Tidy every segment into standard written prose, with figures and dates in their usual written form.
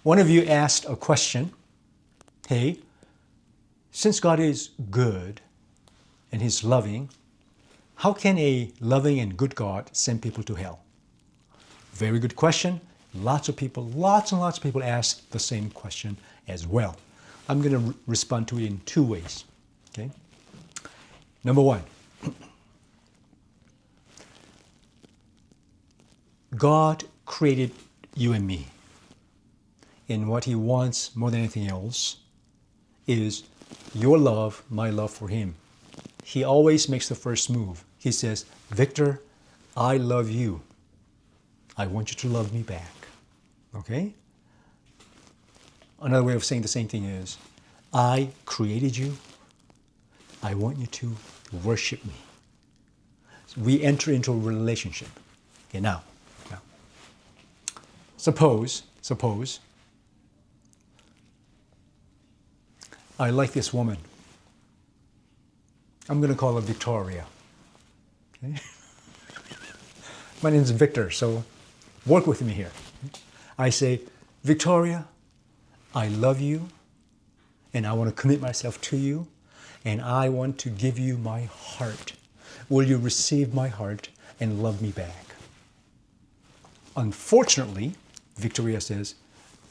One of you asked a question, hey, since God is good and He's loving, how can a loving and good God send people to hell? Very good question. Lots and lots of people ask the same question as well. I'm going to respond to it in two ways. Okay? Number one, God created you and me. And what He wants more than anything else is your love, my love for Him. He always makes the first move. He says, Victor, I love you. I want you to love me back. Okay? Another way of saying the same thing is, I created you. I want you to worship me. So we enter into a relationship. Okay, now, suppose I like this woman. I'm going to call her Victoria. Okay? My name is Victor, so work with me here. I say, Victoria, I love you, and I want to commit myself to you, and I want to give you my heart. Will you receive my heart and love me back? Unfortunately, Victoria says,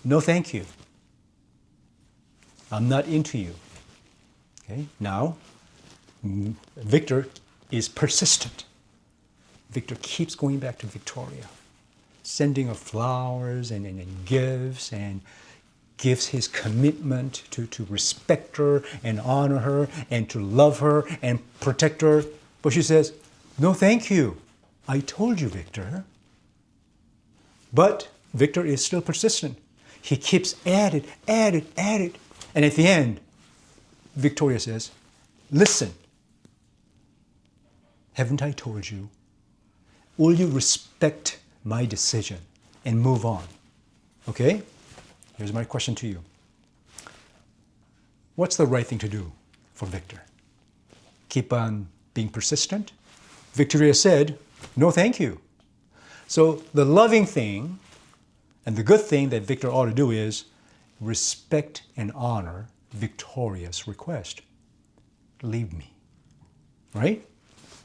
no thank you. I'm not into you. Okay? Now, Victor is persistent. Victor keeps going back to Victoria, sending her flowers and gifts, and gives his commitment to respect her and honor her and to love her and protect her. But she says, no thank you. I told you, Victor. But Victor is still persistent. He keeps at it. And at the end, Victoria says, listen, haven't I told you? Will you respect my decision and move on? Okay? Here's my question to you. What's the right thing to do for Victor? Keep on being persistent? Victoria said, no thank you. So the loving thing and the good thing that Victor ought to do is respect and honor Victoria's request. Leave me. Right?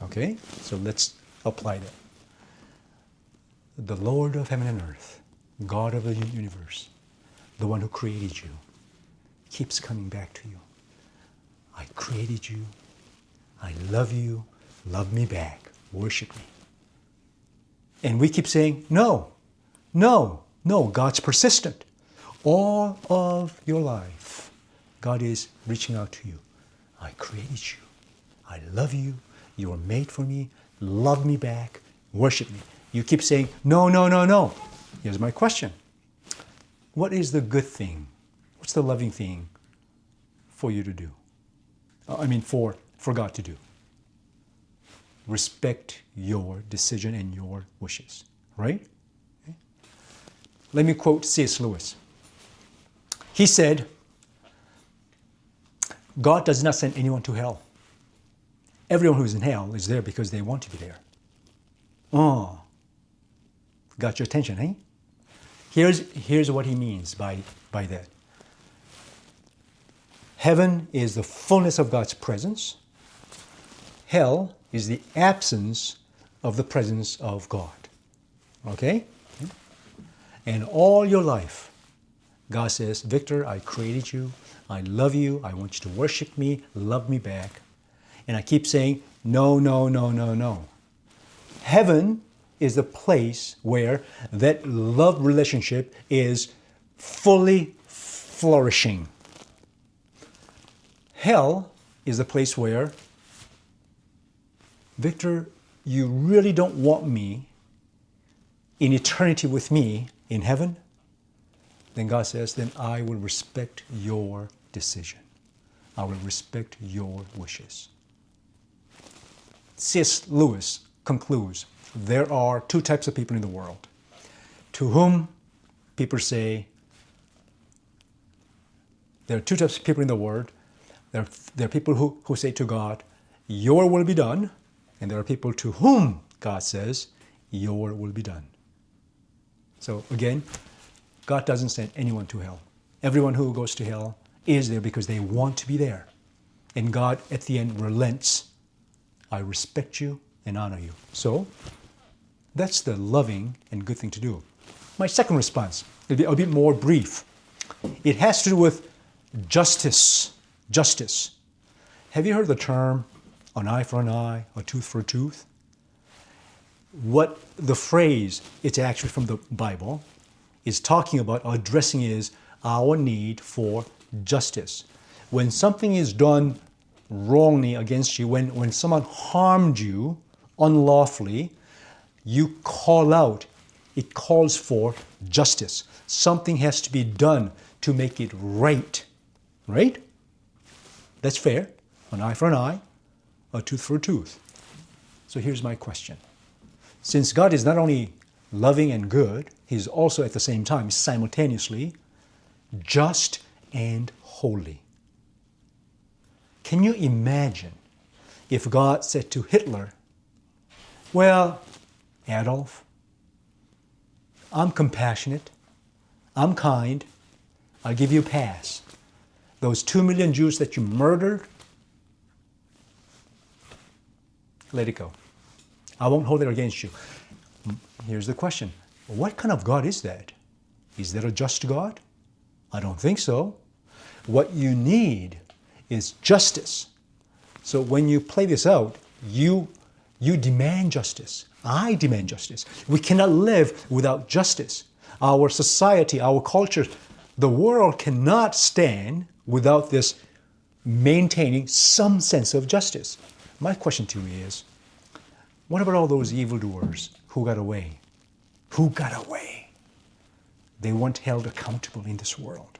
Okay? So let's apply that. The Lord of heaven and earth, God of the universe, the one who created you, keeps coming back to you. I created you. I love you. Love me back. Worship me. And we keep saying, no. God's persistent. All of your life, God is reaching out to you. I created you. I love you. You were made for me. Love me back. Worship me. You keep saying, no. Here's my question. What is the good thing? What's the loving thing for you to do? For God to do. Respect your decision and your wishes. Right? Okay. Let me quote C.S. Lewis. He said, God does not send anyone to hell. Everyone who's in hell is there because they want to be there. Oh, got your attention, eh? Here's what he means by that. Heaven is the fullness of God's presence. Hell is the absence of the presence of God. Okay? And all your life, God says, Victor, I created you. I love you. I want you to worship me, love me back. And I keep saying, no. Heaven is the place where that love relationship is fully flourishing. Hell is the place where, Victor, you really don't want me in eternity with me in heaven? Then God says, then I will respect your decision. I will respect your wishes. C.S. Lewis concludes, there are two types of people in the world, to whom people say, there are two types of people in the world. There are people who say to God, your will be done. And there are people to whom God says, your will be done. So again, God doesn't send anyone to hell. Everyone who goes to hell is there because they want to be there. And God, at the end, relents. I respect you and honor you. So, that's the loving and good thing to do. My second response will be a bit more brief. It has to do with justice. Justice. Have you heard the term, an eye for an eye, a tooth for a tooth? What the phrase, it's actually from the Bible, is talking about, addressing is our need for justice. When something is done wrongly against you, when someone harmed you unlawfully, you call out, it calls for justice. Something has to be done to make it right. Right? That's fair. An eye for an eye, a tooth for a tooth. So here's my question. Since God is not only loving and good, He's also at the same time, simultaneously, just and holy. Can you imagine if God said to Hitler, well, Adolf, I'm compassionate, I'm kind, I'll give you a pass. Those 2 million Jews that you murdered, let it go. I won't hold it against you. Here's the question. What kind of God is that? Is that a just God? I don't think so. What you need is justice. So when you play this out, you demand justice. I demand justice. We cannot live without justice. Our society, our culture, the world cannot stand without this maintaining some sense of justice. My question to you is, what about all those evildoers who got away? Who got away? They weren't held accountable in this world.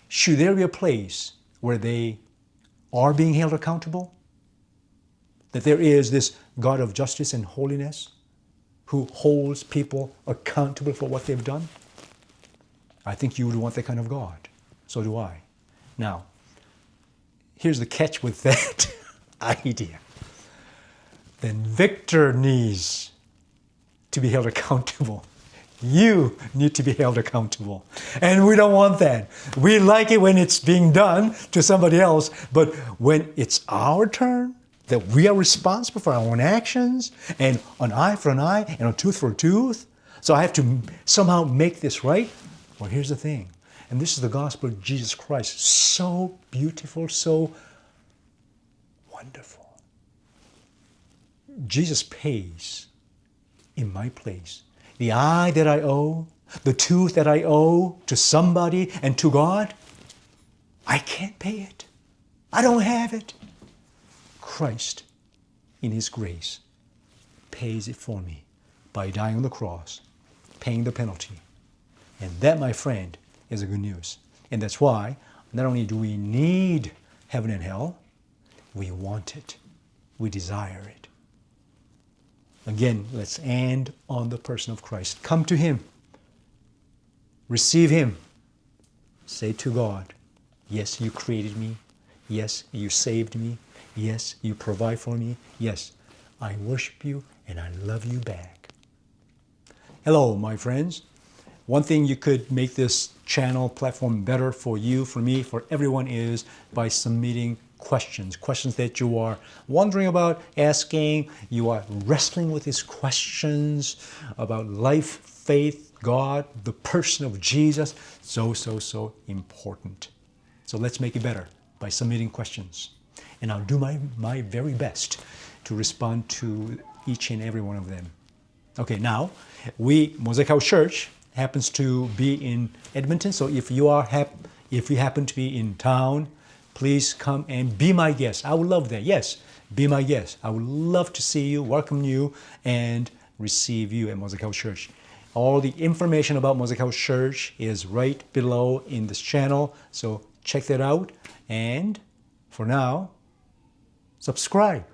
Should there be a place where they are being held accountable? That there is this God of justice and holiness who holds people accountable for what they've done? I think you would want that kind of God. So do I. Now, here's the catch with that idea. Then Victor needs to be held accountable. You need to be held accountable. And we don't want that. We like it when it's being done to somebody else, but when it's our turn, that we are responsible for our own actions, and an eye for an eye and a tooth for a tooth, so I have to somehow make this right. Well, here's the thing, and this is the gospel of Jesus Christ. So beautiful, so wonderful. Jesus pays in my place. The eye that I owe, the tooth that I owe to somebody and to God, I can't pay it. I don't have it. Christ, in His grace, pays it for me by dying on the cross, paying the penalty. And that, my friend, is the good news. And that's why not only do we need heaven and hell, we want it. We desire it. Again, let's end on the person of Christ. Come to Him. Receive Him. Say to God, yes, you created me. Yes, you saved me. Yes, you provide for me. Yes, I worship you and I love you back. Hello, my friends. One thing you could make this channel platform better for you, for me, for everyone is by submitting questions that you are wondering about, asking, you are wrestling with these questions about life, faith, God, the person of Jesus. So important. So let's make it better by submitting questions. And I'll do my very best to respond to each and every one of them. Okay, now, mosaicHouse Church happens to be in Edmonton, so if you happen to be in town, please come and be my guest. I would love that. Yes, be my guest. I would love to see you, welcome you, and receive you at mosaicHouse Church. All the information about mosaicHouse Church is right below in this channel, so check that out. And for now, subscribe.